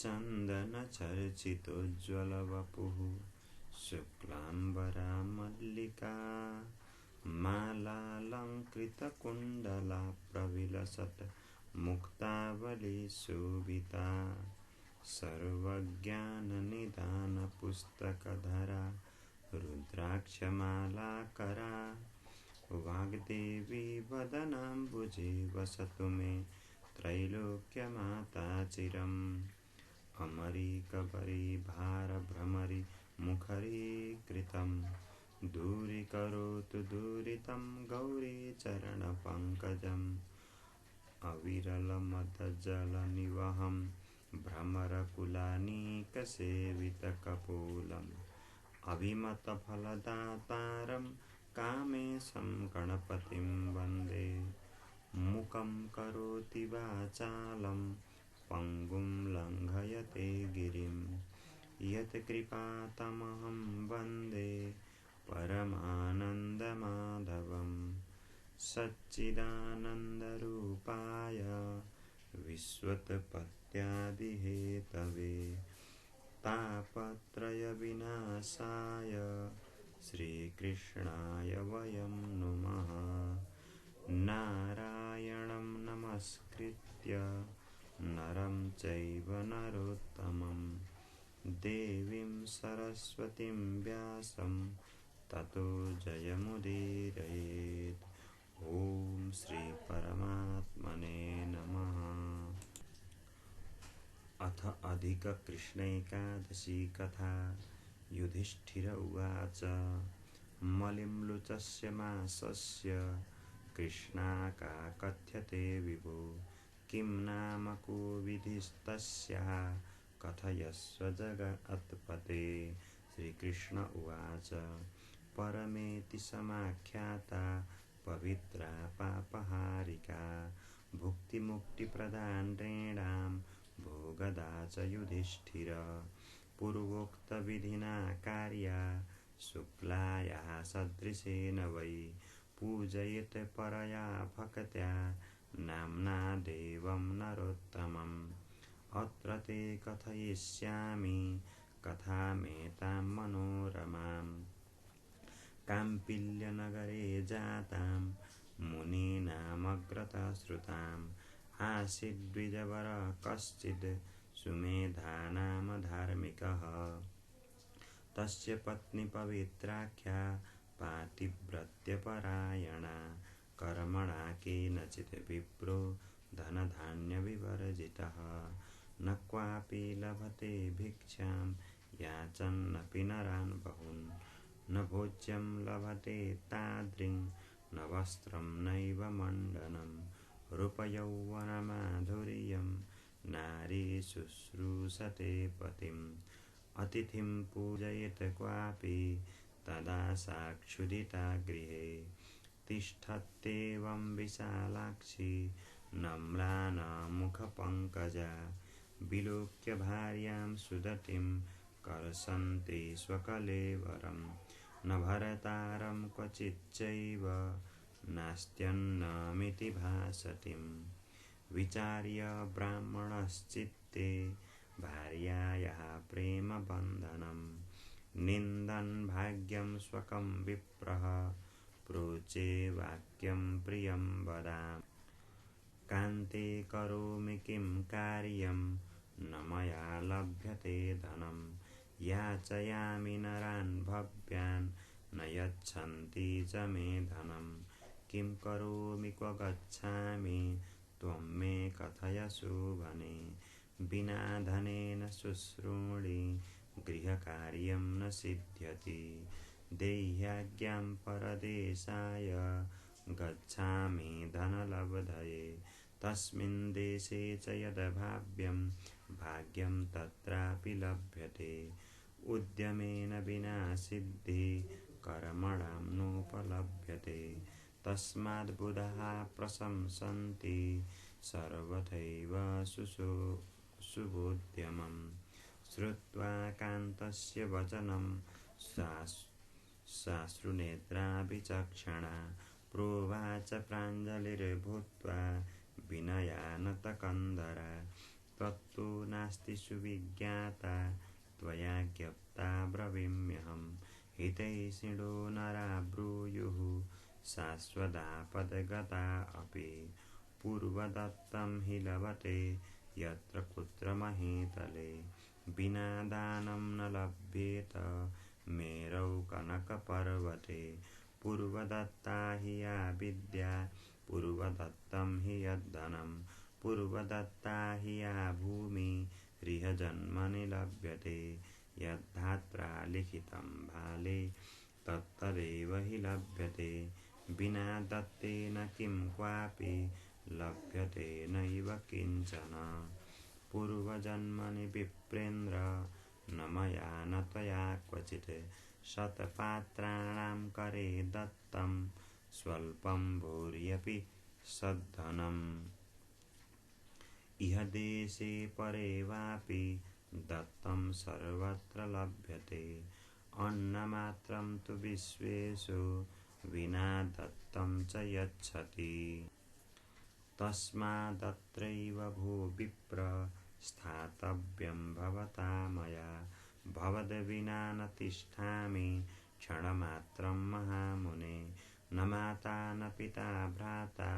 चन्दनचर्चितोज्ज्वलवपुः शुक्लाम्बरा मल्लिका मालालङ्कृतकुण्डला प्रविलसत् मुक्तावली शोभिता सर्वज्ञाननिदानपुस्तकधरा रुद्राक्षमालाकरा वाग्देवी वदनाम्बुजे वसतु मे त्रैलोक्यमाता चिरम् अमरीकबरी भारभ्रमरी मुखरीकृतं दूरीकरोतु दूरितं गौरी चरणपङ्कजम् अविरलमदजलनिवहं भ्रमरकुलानीकसेवितकपोलम् अभिमतफलदातारं कामेशं गणपतिं वन्दे मूकं करोति वाचालं पङ्गुं लङ्घयते गिरिं यत्कृपातमहं वन्दे परमानन्दमाधवं सच्चिदानन्दरूपाय विश्वोत्पत्त्यादिहेतवे तापत्रयविनाशाय श्रीकृष्णाय वयं नुमः नारायणं नमस्कृत्य नरं चैव नरोत्तमं देवीं सरस्वतीं व्यासं ततो जयमुदीरयेत्। ॐ श्री परमात्मने नमः। अथ अधिककृष्णैकादशी कथा। युधिष्ठिर उवाच मलिम्लुचस्य मासस्य कृष्णाका कथ्यते विभो किं नाम को विधिस्तस्याः कथयस्व जगत्पते। श्रीकृष्ण उवाच परमेति समाख्याता पवित्रा पापहारिका भुक्तिमुक्तिप्रदा नृणां भोगदा च युधिष्ठिर पूर्वोक्तविधिना कार्या शुक्लायाः सदृशेन वै पूजयेत् परया भक्त्या नाम्ना देवं नरोत्तमम्। अत्र ते कथयिष्यामि कथामेतां मनोरमां काम्पिल्यनगरे जातां मुनीनामग्रतः श्रुताम्। आसीद्विजवर कश्चित् सुमेधा नाम धार्मिकः तस्य पत्नी पवित्राख्या पातिव्रत्यपरायणा कर्मणा केनचित् विप्रो धनधान्यविवर्जितः न क्वापि लभते भिक्षां याचन्नपि नरान् बहून् न भोज्यं लभते तादृङ् न वस्त्रं नैव मण्डनं रूपयौवनमाधुर्यं नारी शुश्रूषते पतिम् अतिथिं पूजयेत् क्वापि तदा सा क्षुधिता गृहे तिष्ठत्येवं विशालाक्षी नम्रानमुखपङ्कजा विलोक्य भार्यां सुदतिं कर्षन्ति स्वकलेवरं न भर्तारं क्वचिच्चैव नास्त्यन्नमिति भासतिम्। विचार्य ब्राह्मणश्चित्ते भार्यायाः प्रेमबन्धनं निन्दन् भाग्यं स्वकं विप्रः प्रोचे वाक्यं प्रियं वदामि कान्ते करोमि किं कार्यं न मया लभ्यते धनं याचयामि नरान् भव्यान् न यच्छन्ति च मे धनं किं करोमि क्व गच्छामि त्वं मे कथय शोभने विना धनेन शुश्रूषि गृहकार्यं न सिद्ध्यति देह्याज्ञां परदेशाय गच्छामि धनलब्धये तस्मिन् देशे च यद्भाव्यं भाग्यं तत्रापि लभ्यते उद्यमेन विना सिद्धि कर्मणां नोपलभ्यते तस्माद् बुधाः प्रशंसन्ति सर्वथैव शुभोद्यमम्। श्रुत्वा कान्तस्य वचनं साश्रुनेत्राभिचक्षणा प्रोवाच प्राञ्जलिर्भूत्वा विनयानतकन्दरा तत्तु नास्ति सुविज्ञाता त्वया ज्ञप्ता ब्रवीम्यहम् हितैषिणो नरा ब्रूयुः शाश्वतापदगता अपि पूर्वदत्तं हि लभते यत्र कुत्र महीतले विना दानं न लभ्येत मेरौ कनकपर्वते पूर्वदत्ता हि या विद्या पूर्वदत्तं हि यद्धनं पूर्वदत्ता हि या भूमि गृहजन्मनि लभ्यते यद्धात्रा लिखितं भाले तत्तदेव हि लभ्यते विना दत्तेन किं क्वापि लभ्यते नैव किञ्चन पूर्वजन्मनि विप्रेन्द्र न मया न त्वया क्वचित् शतपात्राणां करे दत्तं स्वल्पं भूर्यपि सद्धनम् इह देशे परे वापि दत्तं सर्वत्र लभ्यते अन्नमात्रं तु विश्वेषु विना दत्तं च यच्छति तस्मादत्रैव भो विप्र स्थातव्यं भवता मया भवद्विना न तिष्ठामि क्षणमात्रं महामुने न माता न पिता भ्राता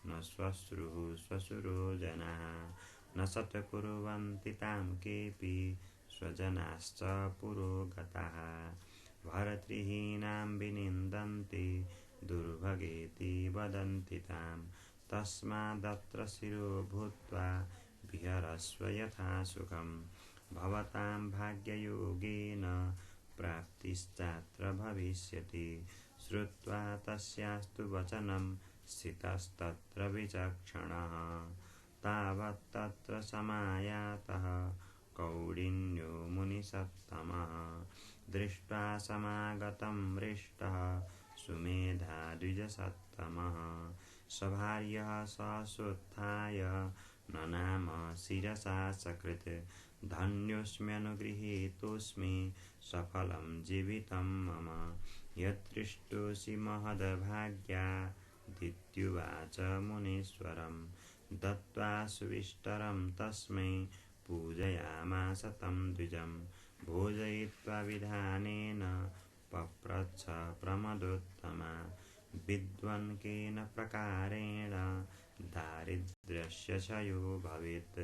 न श्वश्रुः श्वशुरो जनाः न सत्कुर्वन्ति तां केऽपि स्वजनाश्च पुरोगताः भर्तृहीनां विनिन्दन्ति दुर्भगेति वदन्ति तां तस्मादत्र शिरो भूत्वा विहरस्व यथा सुखं भवतां भाग्ययोगेन प्राप्तिश्चात्र भविष्यति श्रुत्वा तस्यास्तु वचनं स्थितस्तत्र विचक्षणः तावत्तत्र समायातः कौडिन्यो मुनिसत्तमः दृष्ट्वा समागतं हृष्टः सुमेधा द्विजसत्तमः सभार्यः ससुत्थाय ननाम शिरसा सकृत् धन्योऽस्म्यनुगृहीतोऽस्मि सफलं जीवितं मम यदृष्टोऽसि महद्भाग्या दित्युवाच मुनीश्वरं दत्त्वा सुविष्टरं तस्मै पूजयामास तं द्विजं भोजयित्वा विधानेन पप्रच्छ प्रमदोत्तमा विद्वन् केन प्रकारेण दारिद्र्यस्य क्षयो भवेत्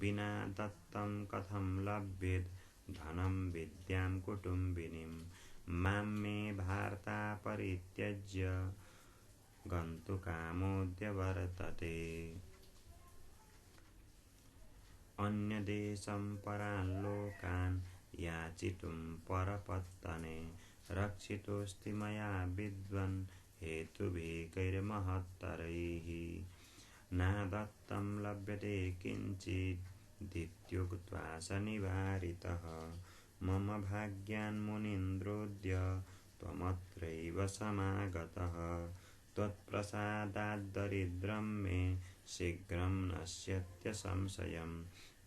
विना दत्तं कथं लभ्येत् धनं विद्यां कुटुम्बिनीं मां मे भारता परित्यज्य गन्तुकामोऽद्य वर्तते अन्यदेशं परान् लोकान् याचितुं परपत्तने रक्षितोऽस्ति मया विद्वन् हेतुभिकैर्महत्तरैः न दत्तं लभ्यते किञ्चिदित्युक्त्वा स निवारितः मम भाग्यान्मुनीन्द्रोऽद्य त्वमत्रैव समागतः त्वत्प्रसादाद्दरिद्रं मे शीघ्रं नश्यत्य संशयं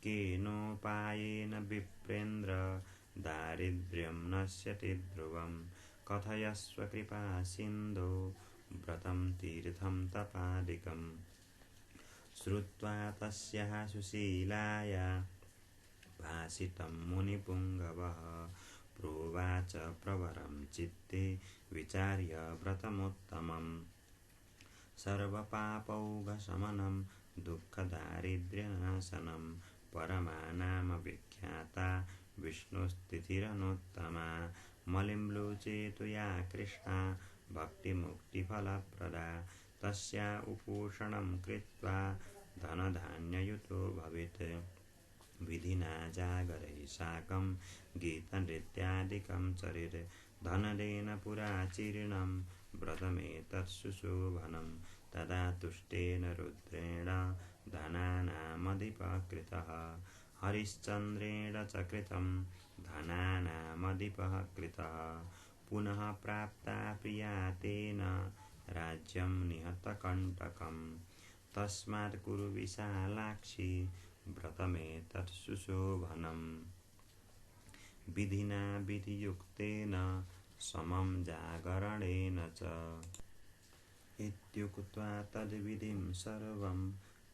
केनोपायेन विप्रेन्द्र दारिद्र्यं नश्यति ध्रुवं कथयस्व कृपासिन्धो व्रतं तीर्थं तपादिकम् श्रुत्वा तस्याः सुशीलाया भाषितं मुनिपुङ्गवः प्रोवाच प्रवरं चित्ते विचार्य व्रतमुत्तमम् सर्वपापौघशमनं दुःखदारिद्र्यनाशनं परमा नाम विख्याता विष्णुस्तिथिरनुत्तमा मलिम्लोचे तु या कृष्णा भक्तिमुक्तिफलप्रदा तस्या उपोषणं कृत्वा धनधान्ययुतो भवेत् विधिना जागरैः साकं गीतनृत्यादिकं चरेत् धनदेन पुरा जीर्णं व्रतमेतत् सुशोभनं तदा तुष्टेन रुद्रेण धनानामधिपकृतः हरिश्चन्द्रेण च कृतं धनानामधिपः कृतः पुनः प्राप्ता प्रिया तेन राज्यं निहतकण्टकम् तस्मात् कुरु विशालाक्षी व्रतमेतत् सुशोभनम् विधिना विधियुक्तेन समं जागरणेन च इत्युक्त्वा तद्विधिं सर्वं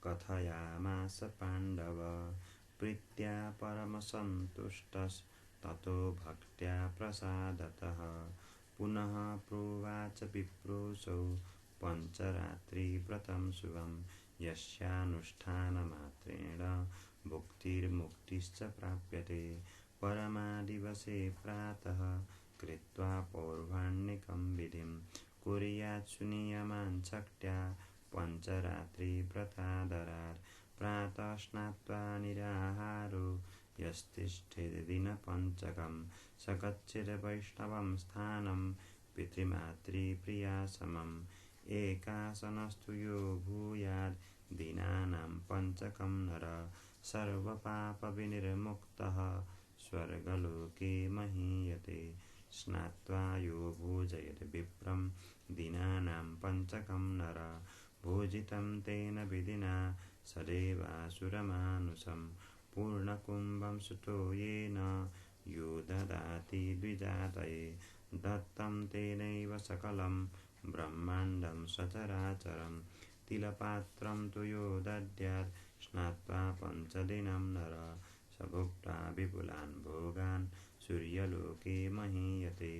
कथयामास पाण्डव प्रीत्या परमसन्तुष्टस्ततो भक्त्या प्रसादतः पुनः प्रोवाच विप्रोऽसौ पञ्चरात्रिव्रतं शुभं यस्यानुष्ठानमात्रेण भुक्तिर्मुक्तिश्च प्राप्यते परमादिवसे प्रातः कृत्वा पौर्वाण्यकं विधिं कुर्यात् सुनियमान् शक्त्या पञ्चरात्रिव्रतादरात् प्रातः स्नात्वा निराहारो यस्तिष्ठेद्दिनपञ्चकं स गच्छेद्वैष्णवं स्थानं पितृमातृप्रियासमम् एकासनस्तु यो भूयात् दीनानां पञ्चकं नर सर्वपापविनिर्मुक्तः स्वर्गलोके महीयते स्नात्वा यो भोजयेत् विप्रं दीनानां पञ्चकं नर भोजितं तेन विधिना सदेवासुरमानुषं पूर्णकुम्भं सुतो येन यो ददाति द्विजातये दत्तं तेनैव सकलं ब्रह्माण्डं सचराचरं तिलपात्रं तु यो दद्यात् स्नात्वा पञ्चदिनं नर स भुक्त्वा विपुलान् भोगान् सूर्यलोके महीयते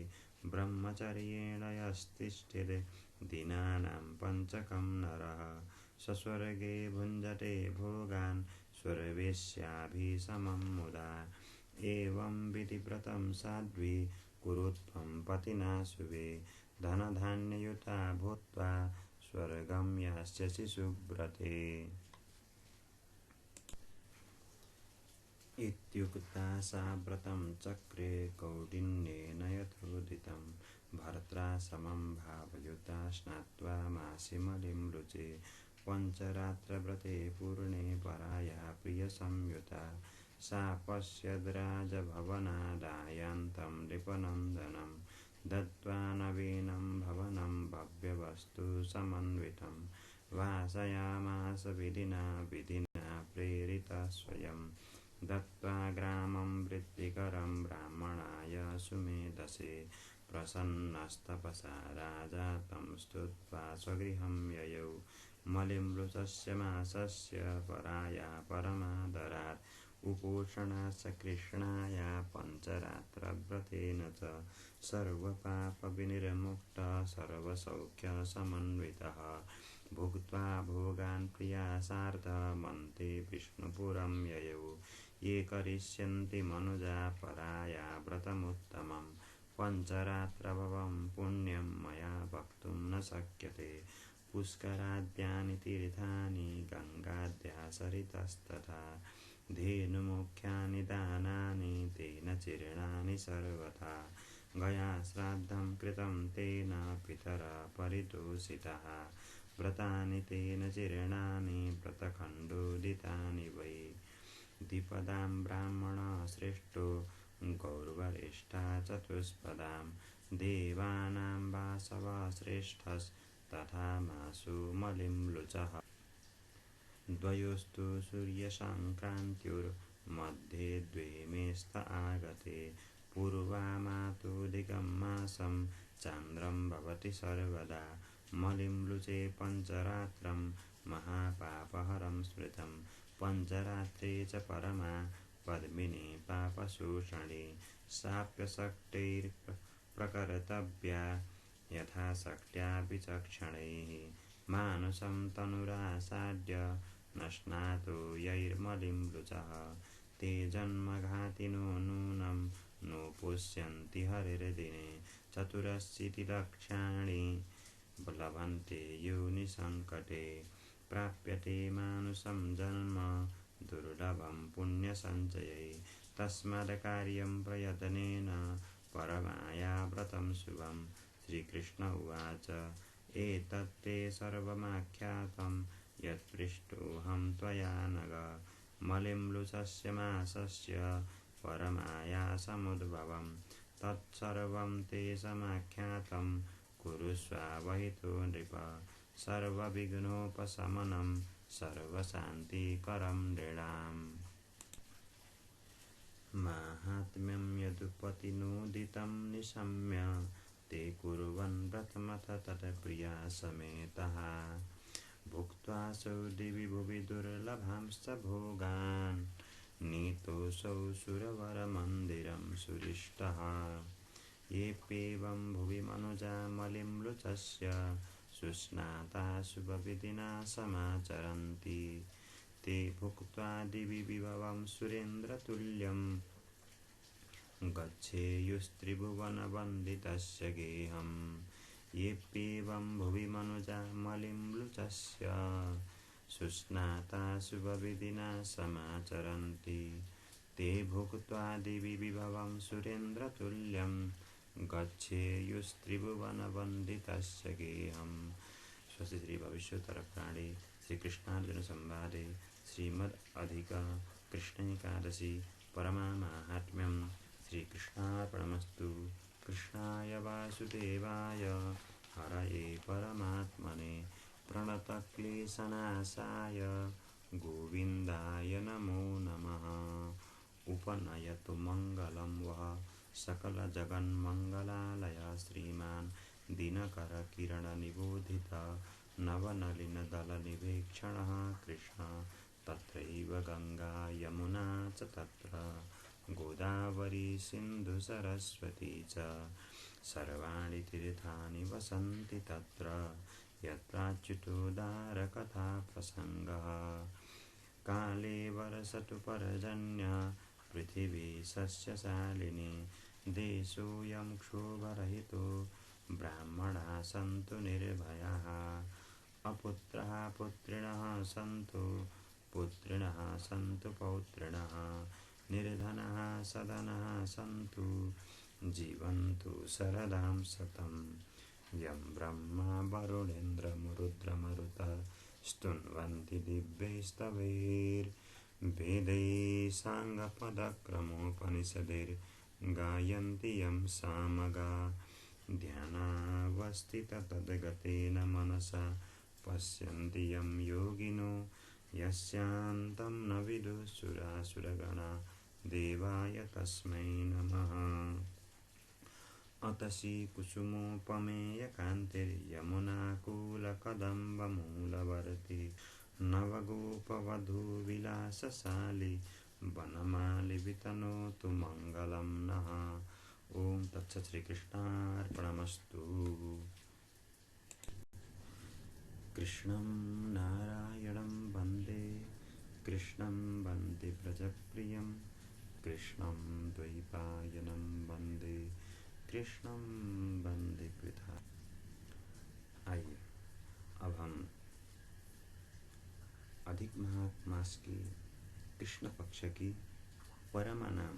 ब्रह्मचर्येण यस्तिष्ठेत् दीनानां पञ्चकं नरः स स्वर्गे भुञ्जते भोगान् स्वर्वेश्याभिसमं मुदा एवं विधिव्रतं साध्वी कुरुत्वं पतिना शुभे धनधान्ययुता भूत्वा स्वर्गं यास्यसि सुव्रते इत्युक्ता सा व्रतं चक्रे कौंडिन्येन यथोदितं भर्त्रा समं भावयुता स्नात्वा मासि मलिं रुचे पञ्चरात्रव्रते पूर्णे पराया प्रियसंयुता सा पश्यद्राजभवनादायान्तं नृपनन्दनं दत्त्वा नवीनं भवनं भव्यवस्तु समन्वितं वासयामास विधिना प्रेरिता स्वयं दत्त्वा ग्रामं वृत्तिकरं ब्राह्मणाय सुमेधसे प्रसन्नस्तपसा राजा तं स्तुत्वा स्वगृहं ययौ मलिम्लुचस्य मासस्य पराया परमादरात् उपोषणास्य कृष्णाया पञ्चरात्रव्रतेन च सर्वपापविनिर्मुक्तः सर्वसौख्यसमन्वितः भुक्त्वा भोगान् प्रियासार्धमन्ते विष्णुपुरं ययौ ये करिष्यन्ति मनुजा पराया व्रतमुत्तमं पञ्चरात्रभवं पुण्यं मया वक्तुं न शक्यते पुष्कराद्यानि तीर्थानि गङ्गाद्या सरितस्तथा धेनुमुख्यानि दानानि तेन चीर्णानि सर्वथा गया श्राद्धं कृतं तेन पितरः परितोषिताः व्रतानि तेन चीर्णानि व्रतखण्डोदितानि वै द्विपदां ब्राह्मणः श्रेष्ठो गौर्वरिष्ठा चतुष्पदां देवानां वासवः श्रेष्ठस्तथा मासु मलिम्लुचः द्वयोस्तु सूर्यसङ्क्रान्त्योर्मध्ये द्वे मेस्त आगते पूर्वामातुदिकं मासं चान्द्रं भवति सर्वदा मलिम्लुचे पञ्चरात्रं महापापहरं स्मृतं पञ्चरात्रे च परमा पद्मिनी पापशोषणे साप्यशक्तैर्प्रकर्तव्या यथाशक्त्या विचक्षणैः मानुषं तनुरासाद्य नश्नातो यैर्मलिम्लुचः ते जन्मघातिनो नूनं नोपुष्यन्ति हरिर्दिने चतुरशीतिलक्षाणि लभन्ते योनिसङ्कटे प्राप्यते मानुषं जन्म दुर्लभं पुण्यसञ्चये तस्माद् प्रयत्नेन परमाया व्रतं शुभं श्रीकृष्ण उवाच एतत्ते सर्वमाख्यातं यत्पृष्टोऽहं त्वया नघ मलिम्लुचस्य मासस्य परमायासमुद्भवं तत्सर्वं ते समाख्यातं कुरुष्वावहितो नृप सर्वविघ्नोपशमनं सर्वशान्तिकरं नृणाम् माहात्म्यं यदुपतिनोदितं निशम्य ते कुर्वन् व्रतमथ तत्प्रिया समेतः भुक्त्वासौ दिवि भुवि दुर्लभांश्च भोगान् नीतोऽसौ सुरवरमन्दिरं सुरिष्टः येऽप्येवं भुवि मनुजा मलिम्लुचस्य शुष्णाता शुभविधिना समाचरन्ति ते भुक्त्वा दिवि विभवं सुरेन्द्रतुल्यं गच्छेयुस्त्रिभुवनवन्दितस्य गेहम् येऽप्येवं भुवि मनुजा मलिम्लुचस्य शुष्णाता शुभविधिना समाचरन्ति ते भुक्त्वा दिवि विभवं सुरेन्द्रतुल्यं गच्छेयुस्त्रिभुवनवन्दितस्य गेहम्। स्वस्ति श्री भविष्योत्तर पुराणे श्री कृष्णार्जुन संवादे श्रीमद् अधिक कृष्ण एकादशी परमा माहात्म्यं। श्रीकृष्णार्पणमस्तु। कृष्णाय वासुदेवाय हरये परमात्मने प्रणतक्लेशनाशाय गोविन्दाय नमो नमः। उपनयतु मङ्गलं वः सकलजगन्मङ्गलालय श्रीमान् दिनकरकिरणनिबोधित नवनलिनदलनिवेक्षणः कृष्ण तत्रैव गङ्गा यमुना च तत्र गोदावरी सिन्धु सरस्वती च सर्वाणि तीर्थानि वसन्ति तत्र यत्राच्युतोदारकथा प्रसङ्गः। काले वर्षतु पर्जन्यः पृथिवी सस्यशालिनी देशोऽयं क्षोभरहितो ब्राह्मणाः सन्तु निर्भयाः अपुत्राः पुत्रिणः सन्तु पुत्रिणः सन्तु पौत्रिणः निर्धनाः सदनाः सन्तु जीवन्तु शरदां शतम् यं ब्रह्मा वरुणेन्द्रमरुद्रमरुतः स्तुन्वन्ति दिव्यैस्तवैर्वेदैः साङ्गपदक्रमोपनिषदैर्गायन्ति यं सामगाः ध्यानावस्थिततद्गतेन मनसा पश्यन्ति यं योगिनो यस्यान्तं न विदुः सुरासुरगणाः देवाय तस्मै नमः। अतसी कुसुमोपमेयकान्तिर्यमुनाकूलकदम्बमूलवर्ती नवगोपवधूविलासशाली वनमाली वितनोतु मङ्गलं नः। ॐ तत्सत् श्रीकृष्णार्पणमस्तु। कृष्णं नारायणं वन्दे कृष्णं वन्दे व्रजप्रियं कृष्णं द्वैपायनं वन्दे कृष्णं वन्दे पृथा। आइए अब हम अधिक मास की कृष्ण पक्ष की परमा नाम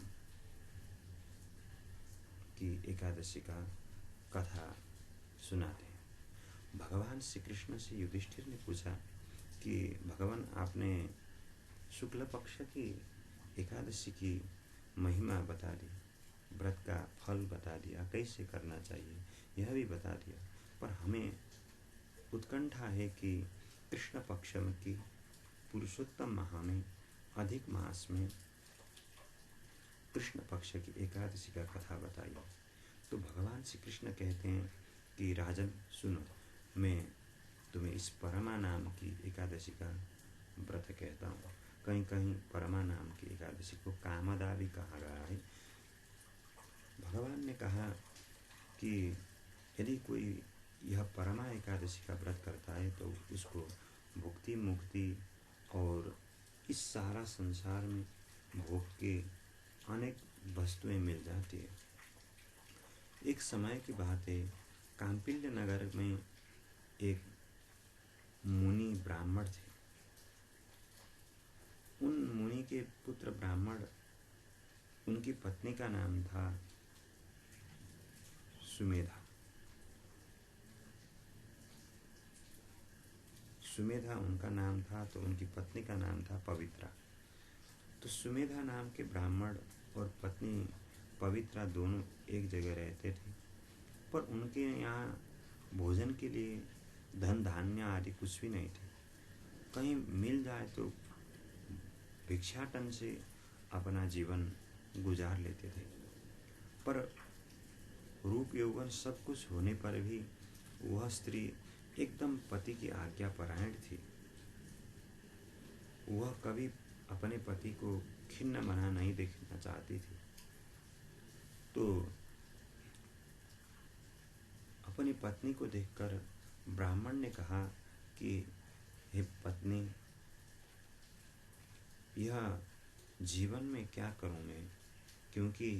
की एकादशी का कथा सुनाते हैं। भगवान श्री कृष्ण से युधिष्ठिर ने पूछा कि भगवान आपने शुक्ल पक्ष की एकादशी की महिमा बता दी, व्रत का फल बता दिया, कैसे करना चाहिए यह भी बता दिया, पर हमें उत्कंठा है कि कृष्ण पक्ष की पुरुषोत्तम माह में अधिक मास में कृष्ण पक्ष की एकादशी का कथा बताइए। तो भगवान श्री कृष्ण कहते हैं कि राजन सुनो, मैं तुम्हें इस परमा नाम की एकादशी का व्रत कहता हूँ। कहीं कहीं परमा नाम की एकादशी को कामदा भी कहा गया है। भगवान ने कहा कि यदि कोई यह परमा एकादशी का व्रत करता है तो उसको भुक्ति मुक्ति और इस सारा संसार में भोग के अनेक वस्तुएं मिल जाती है। एक समय की बात है, कांपिल्य नगर में एक मुनि ब्राह्मण थे। उन मुनि के पुत्र ब्राह्मण, उनकी पत्नी का नाम था सुमेधा। सुमेधा उनका नाम था, तो उनकी पत्नी का नाम था पवित्रा। तो सुमेधा नाम के ब्राह्मण और पत्नी पवित्रा दोनों एक जगह रहते थे, पर उनके यहाँ भोजन के लिए धन धान्य आदि कुछ भी नहीं थे। कहीं मिल जाए तो भिक्षाटन से अपना जीवन गुजार लेते थे। पर रूप यौवन सब कुछ होने पर भी वह स्त्री एकदम पति की आज्ञा परायण थी। वह कभी अपने पति को खिन्न मना नहीं देखना चाहती थी। तो अपनी पत्नी को देखकर ब्राह्मण ने कहा कि हे पत्नी, यह जीवन में क्या करूं मैं, क्योंकि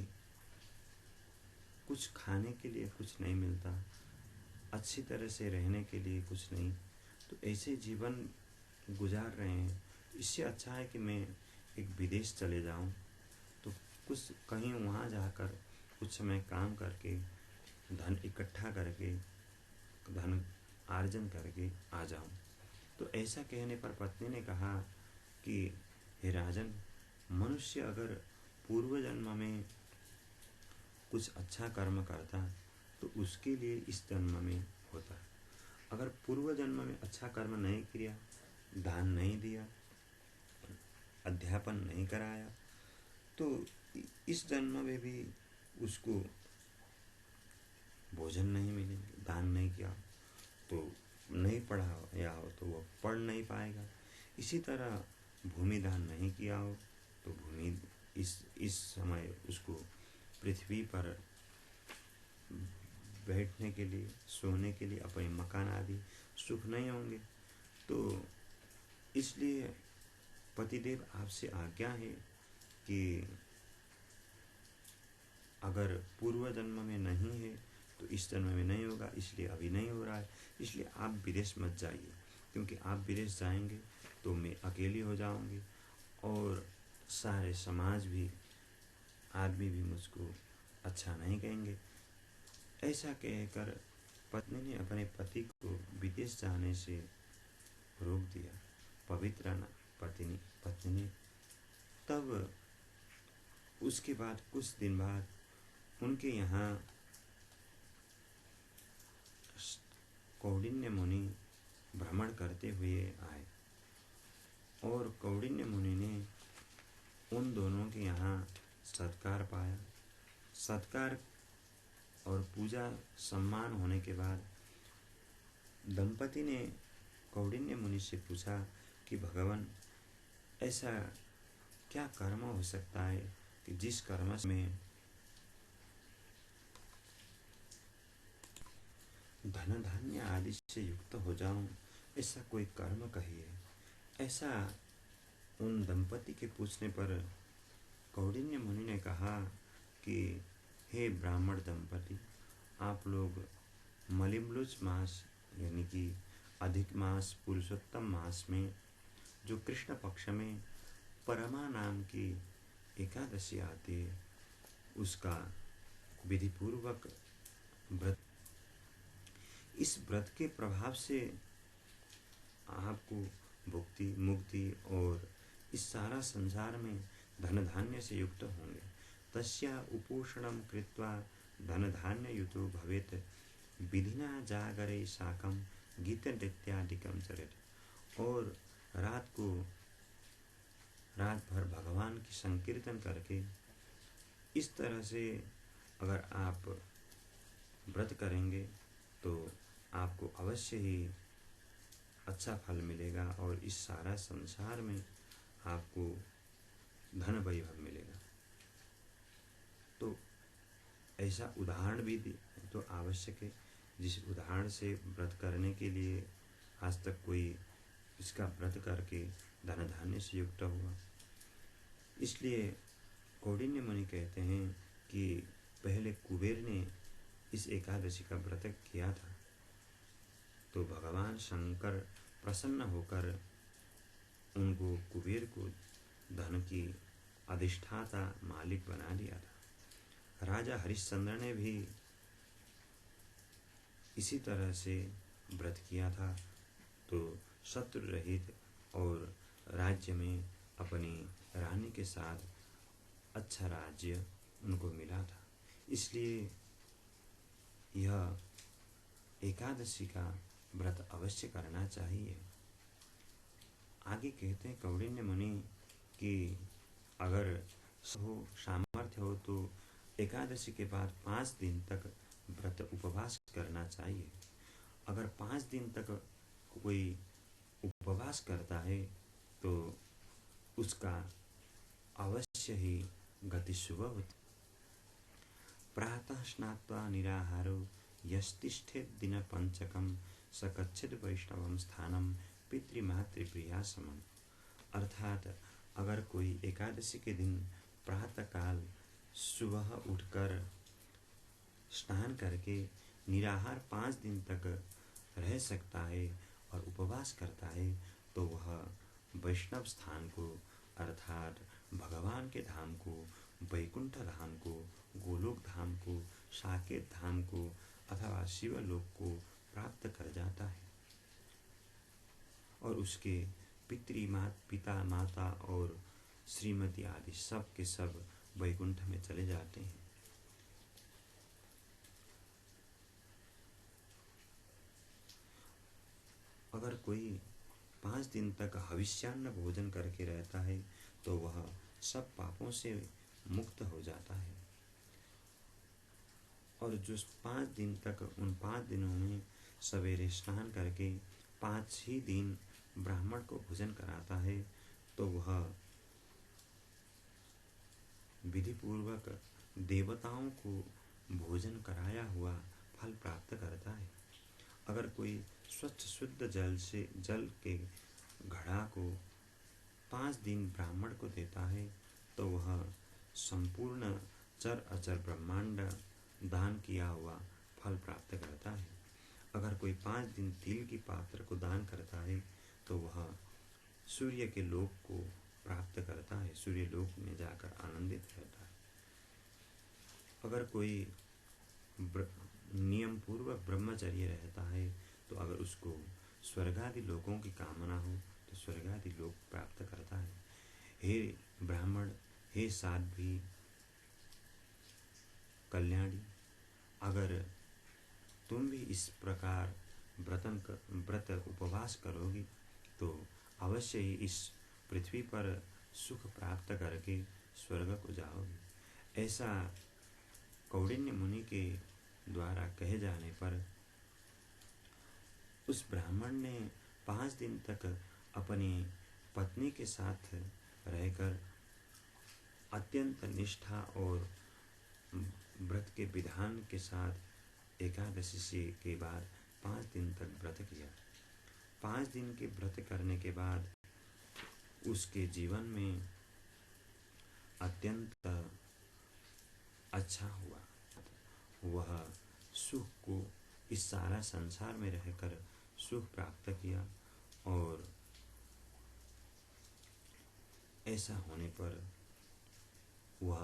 कुछ खाने के लिए कुछ नहीं मिलता, अच्छी तरह से रहने के लिए कुछ नहीं, तो ऐसे जीवन गुजार रहे हैं। इससे अच्छा है कि मैं एक विदेश चले जाऊं, तो कुछ कहीं वहाँ जाकर कुछ समय काम करके धन इकट्ठा करके धन आर्जन करके आ जाऊं। तो ऐसा कहने पर पत्नी ने कहा कि हे राजन, मनुष्य अगर पूर्व जन्म में कुछ अच्छा कर्म करता तो उसके लिए इस जन्म में होता। अगर पूर्व जन्म में अच्छा कर्म नहीं किया, दान नहीं दिया, अध्यापन नहीं कराया, तो इस जन्म में भी उसको भोजन नहीं मिलेंगे। दान नहीं किया तो नहीं पढ़ा या हो तो वह पढ़ नहीं पाएगा। इसी तरह भूमि दान नहीं किया हो तो भूमि इस समय उसको पृथ्वी पर बैठने के लिए, सोने के लिए अपने मकान आदि सुख नहीं होंगे। तो इसलिए पतिदेव आपसे आज्ञा है कि अगर पूर्व जन्म में नहीं है तो इस जन्म में नहीं होगा, इसलिए अभी नहीं हो रहा है, इसलिए आप विदेश मत जाइए, क्योंकि आप विदेश जाएंगे तो मैं अकेली हो जाऊंगी और सारे समाज भी, आदमी भी मुझको अच्छा नहीं कहेंगे। ऐसा कहकर पत्नी ने अपने पति को विदेश जाने से रोक दिया। पवित्र पत्नी ने तब उसके बाद कुछ दिन बाद उनके यहाँ कौंडिन्य मुनि भ्रमण करते हुए आए और कौंडिन्य मुनि ने उन दोनों के यहाँ सत्कार पाया। सत्कार और पूजा सम्मान होने के बाद दंपति ने कौंडिन्य मुनि से पूछा कि भगवान, ऐसा क्या कर्म हो सकता है कि जिस कर्म में धन धान्य आदि से युक्त हो जाऊं, ऐसा कोई कर्म कहिए। ऐसा उन दंपति के पूछने पर कौंडिन्य मुनि ने कहा कि हे ब्राह्मण दंपति, आप लोग मलिम्लुज मास यानी कि अधिक मास पुरुषोत्तम मास में जो कृष्ण पक्ष में परमा नाम की एकादशी आती है, उसका विधिपूर्वक व्रत, इस व्रत के प्रभाव से आपको भुक्ति, मुक्ति और इस सारा संसार में धन धान्य से युक्त होंगे। तस्या उपोषणम कृत्वा धन धान्य युतो भवेत, विधिना जागरे साकम गीत नृत्यादिकम चरेत। और रात भर भगवान की संकीर्तन करके इस तरह से अगर आप व्रत करेंगे तो आपको अवश्य ही अच्छा फल मिलेगा और इस सारा संसार में आपको धन वैभव मिलेगा। तो ऐसा उदाहरण भी तो आवश्यक है, जिस उदाहरण से व्रत करने के लिए आज तक कोई इसका व्रत करके धन धान्य से युक्त हुआ। इसलिए कौंडिन्य मुनि कहते हैं कि पहले कुबेर ने इस एकादशी का व्रत किया था, तो भगवान शंकर प्रसन्न होकर उनको, कुबेर को, धन की अधिष्ठाता मालिक बना दिया था। राजा हरिश्चंद्र ने भी इसी तरह से व्रत किया था, तो शत्रु रहित और राज्य में अपनी रानी के साथ अच्छा राज्य उनको मिला था। इसलिए यह एकादशी का व्रत अवश्य करना चाहिए। आगे कहते हैं कौंडिन्य मुनि कि अगर सामर्थ्य हो तो एकादशी के बाद 5 दिन तक व्रत उपवास करना चाहिए। अगर 5 दिन तक कोई उपवास करता है तो उसका अवश्य ही गति शुभ होती। प्रातः स्नात्वा निराहारो यस्तिष्ठेत् दिनपञ्चकं स गच्छेत् वैष्णवं स्थानं पितृमातृप्रिया समम। अर्थात अगर कोई एकादशी के दिन प्रातःकाल सुबह उठकर स्नान करके निराहार 5 दिन तक रह सकता है और उपवास करता है तो वह वैष्णव स्थान को अर्थात भगवान के धाम को, वैकुंठ धाम को, गोलोक धाम को, साकेत धाम को अथवा शिवलोक को प्राप्त कर जाता है और उसके पिता माता और श्रीमती आदि सब के सब वैकुंठ में चले जाते हैं। अगर कोई 5 दिन तक हविष्यान्न भोजन करके रहता है तो वह सब पापों से मुक्त हो जाता है और जो 5 दिन तक उन 5 दिनों में सवेरे स्नान करके 5 ही दिन ब्राह्मण को भोजन कराता है तो वह विधि पूर्वक देवताओं को भोजन कराया हुआ फल प्राप्त करता है। अगर कोई स्वच्छ शुद्ध जल के घड़ा को 5 दिन ब्राह्मण को देता है तो वह संपूर्ण चर अचर ब्रह्मांड दान किया हुआ फल प्राप्त करता है। अगर कोई 5 दिन तिल की पात्र को दान करता है तो वह सूर्य के लोक को प्राप्त करता है, सूर्य लोक में जाकर आनंदित रहता है। अगर कोई नियम पूर्वक ब्रह्मचर्य रहता है तो अगर उसको स्वर्गादि लोकों की कामना हो तो स्वर्गादि लोक प्राप्त करता है। हे ब्राह्मण, हे साध्वी कल्याणी, अगर तुम भी इस प्रकार व्रत उपवास करोगी तो अवश्य ही इस पृथ्वी पर सुख प्राप्त करके स्वर्ग को जाओगी। ऐसा कौंडिन्य मुनि के द्वारा कहे जाने पर उस ब्राह्मण ने 5 दिन तक अपनी पत्नी के साथ रहकर अत्यंत निष्ठा और व्रत के विधान के साथ एकादशी के बाद 5 दिन तक व्रत किया। 5 दिन के व्रत करने के बाद उसके जीवन में अत्यंत अच्छा हुआ। वह सुख को इस सारा संसार में रहकर सुख प्राप्त किया और ऐसा होने पर वह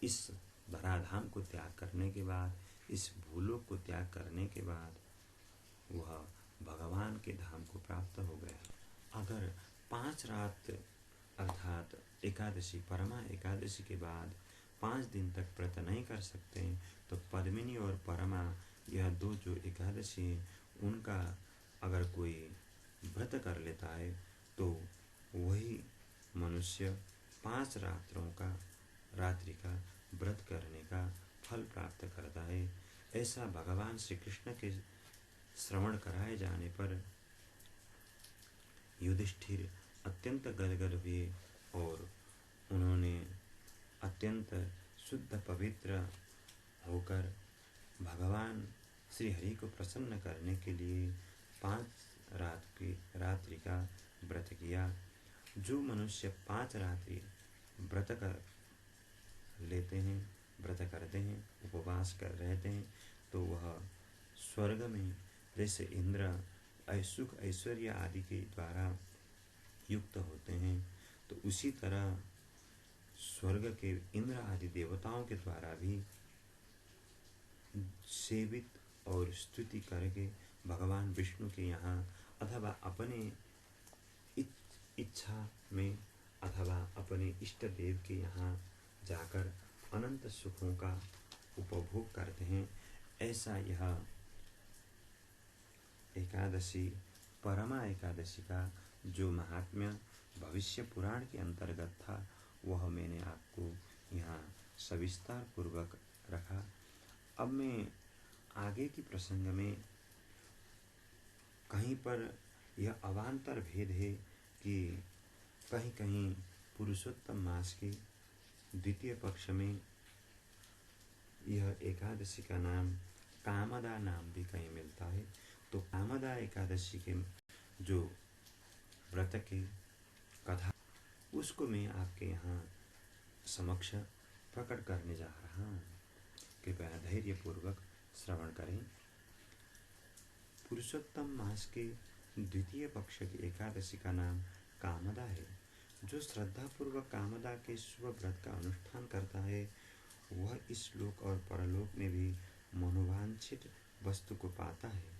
इस धराधाम को त्याग करने के बाद, इस भूलोक को त्याग करने के बाद वह भगवान के धाम को प्राप्त हो गया। अगर 5 रात अर्थात एकादशी, परमा एकादशी के बाद 5 दिन तक व्रत नहीं कर सकते तो पद्मिनी और परमा यह 2 जो एकादशी उनका अगर कोई व्रत कर लेता है तो वही मनुष्य 5 रात्रि का व्रत करने का फल प्राप्त करता है। ऐसा भगवान श्री कृष्ण के श्रवण कराए जाने पर युधिष्ठिर अत्यंत गदगद हुए और उन्होंने अत्यंत शुद्ध पवित्र होकर भगवान श्री हरि को प्रसन्न करने के लिए 5 रात्रि का व्रत किया। जो मनुष्य 5 रात्रि व्रत कर लेते हैं, व्रत करते हैं, उपवास कर रहते हैं तो वह स्वर्ग में जैसे इंद्र सुख ऐश्वर्य आदि के द्वारा युक्त होते हैं तो उसी तरह स्वर्ग के इंद्र आदि देवताओं के द्वारा भी सेवित और स्तुति करके भगवान विष्णु के यहाँ अथवा अपने इच्छा में अथवा अपने इष्ट देव के यहाँ जाकर अनंत सुखों का उपभोग करते हैं। ऐसा यह एकादशी, परमा एकादशी का जो महात्म्य भविष्य पुराण के अंतर्गत था वह मैंने आपको यहाँ सविस्तार पूर्वक रखा। अब मैं आगे की प्रसंग में कहीं पर यह अवान्तर भेद है कि कहीं कहीं पुरुषोत्तम मास के द्वितीय पक्ष में यह एकादशी का नाम कामदा नाम भी कहीं मिलता है। तो कामदा एकादशी के जो व्रत की कथा उसको मैं आपके यहाँ समक्ष प्रकट करने जा रहा हूँ। कृपया धैर्यपूर्वक श्रवण करें। पुरुषोत्तम मास के द्वितीय पक्ष की एकादशी का नाम कामदा है। जो श्रद्धापूर्वक कामदा के शुभ व्रत का अनुष्ठान करता है वह इस लोक और परलोक में भी मनोवांछित वस्तु को पाता है।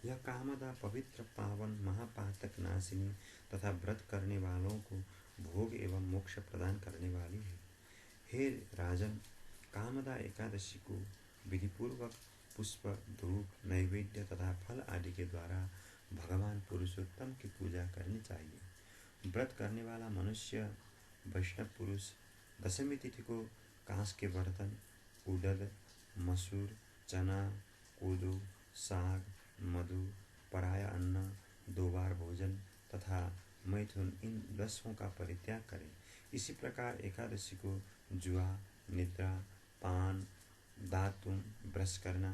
यह कामदा पवित्र, पावन, महापातक नाशिनी तथा व्रत करने वालों को भोग एवं मोक्ष प्रदान करने वाली है। हे राजन, कामदा एकादशी को विधिपूर्वक पुष्प, धूप, नैवेद्य तथा फल आदि के द्वारा भगवान पुरुषोत्तम की पूजा करनी चाहिए। व्रत करने वाला मनुष्य, वैष्णव पुरुष दशमी तिथि को कांस के बर्तन, उड़द, मसूर, चना, कोदो, साग, मधु, पराया अन्न, 2 बार भोजन तथा मैथुन इन 10 का परित्याग करें। इसी प्रकार एकादशी को जुआ, निद्रा, पान, दातुन, ब्रश करना,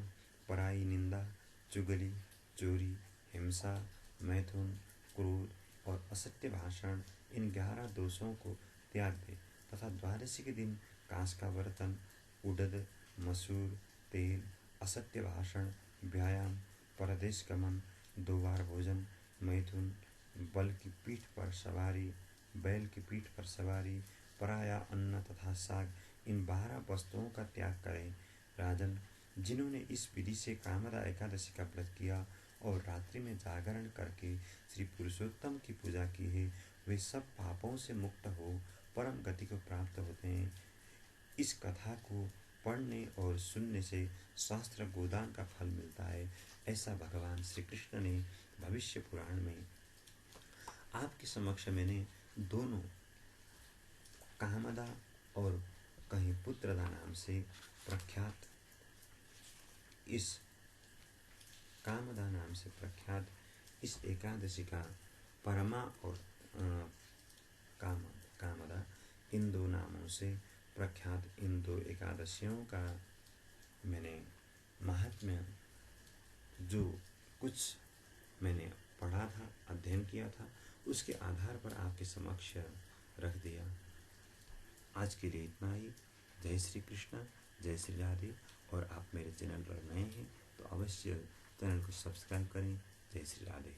पराई निंदा, चुगली, चोरी, हिंसा, मैथुन, क्रोध और असत्य भाषण इन 11 दोषों को त्याग दे तथा द्वादशी के दिन कांस का बर्तन, उड़द, मसूर, तेल, असत्य भाषण, व्यायाम, परदेश गमन, 2 बार भोजन, मैथुन, बैल की पीठ पर सवारी, पराया अन्न तथा साग इन 12 वस्तुओं का त्याग करें। राजन, जिन्होंने इस विधि से कामदा एकादशी का व्रत किया और रात्रि में जागरण करके श्री पुरुषोत्तम की पूजा की है वे सब पापों से मुक्त हो परम गति को प्राप्त होते हैं। इस कथा को पढ़ने और सुनने से शास्त्र गोदान का फल मिलता है। ऐसा भगवान श्री कृष्ण ने भविष्य पुराण में आपके समक्ष मैंने दोनों कामदा और कहीं पुत्रदा नाम से प्रख्यात इस कामदा नाम से प्रख्यात इस एकादशी का परमा और कामदा इन 2 नामों से प्रख्यात इन 2 एकादशियों का मैंने महात्म्य जो कुछ मैंने पढ़ा था, अध्ययन किया था, उसके आधार पर आपके समक्ष रख दिया। आज के लिए इतना ही। जय श्री कृष्ण, जय श्री राधे। और आप मेरे चैनल पर नए हैं तो अवश्य चैनल को सब्सक्राइब करें। जय श्री राधे।